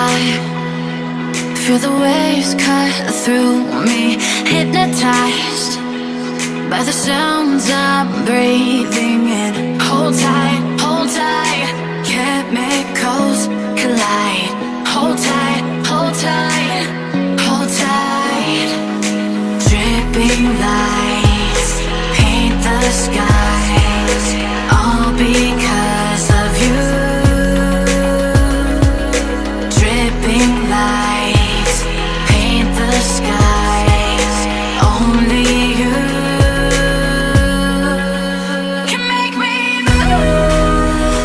high. Feel the waves cut through me, hypnotized by the sounds I'm breathing in. Hold tight, chemicals collide. Hold tight, hold tight, hold tight. Dripping lights paint the skies, all because of you. Dripping lights paint the skies, only you can make me move.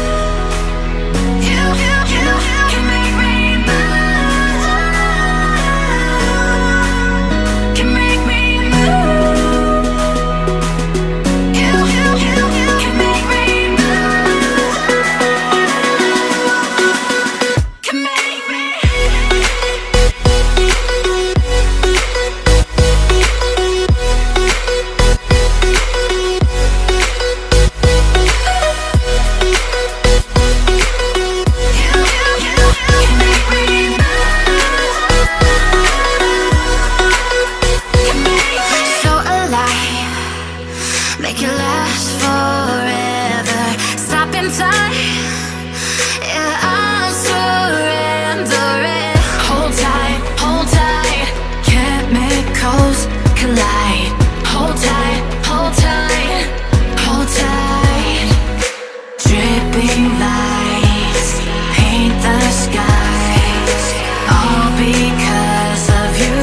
You can make me move. Can make me move. You can make me move. Can make me. So alive, make it last forever. Stop in time, yeah, I'm surrendering. Hold tight, chemicals collide. Hold tight, hold tight, hold tight. Dripping lights paint the skies, all because of you.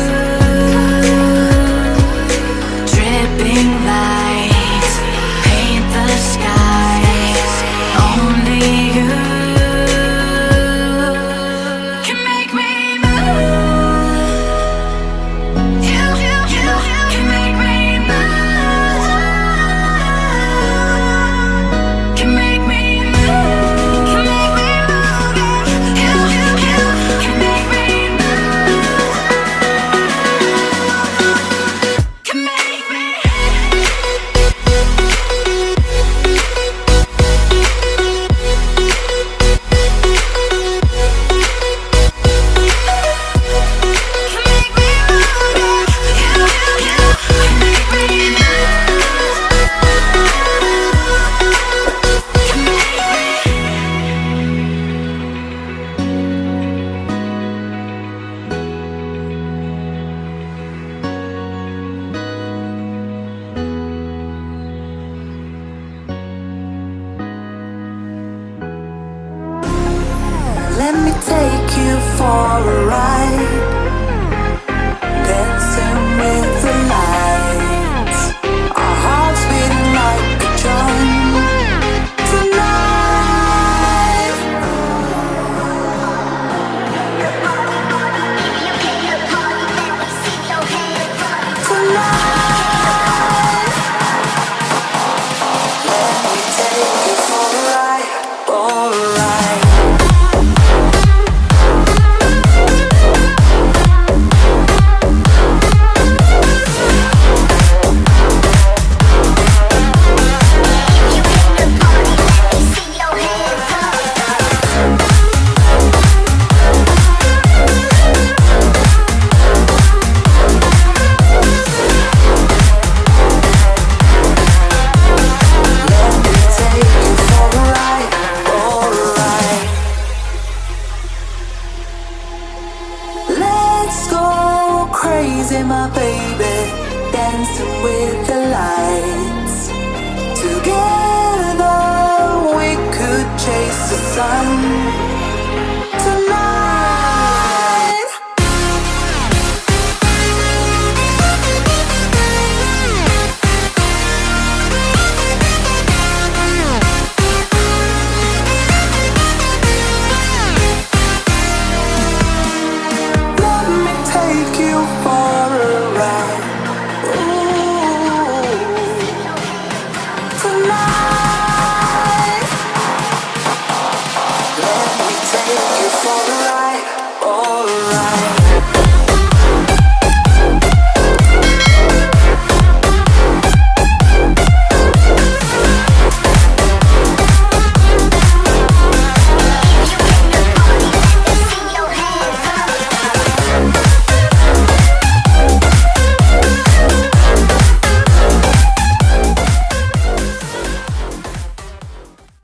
Dripping lights paint the skies, only you can make me move. You can make me move. Can make me move. Can make me move. You can make me move. Can make me. Let me take you for a ride, dancing with the lights, our hearts beating like a drum tonight. Tonight, let me take you for a ride, for a ride. Let's go crazy, my baby, dancing with the lights. Together we could chase the sun tonight. Let me take you for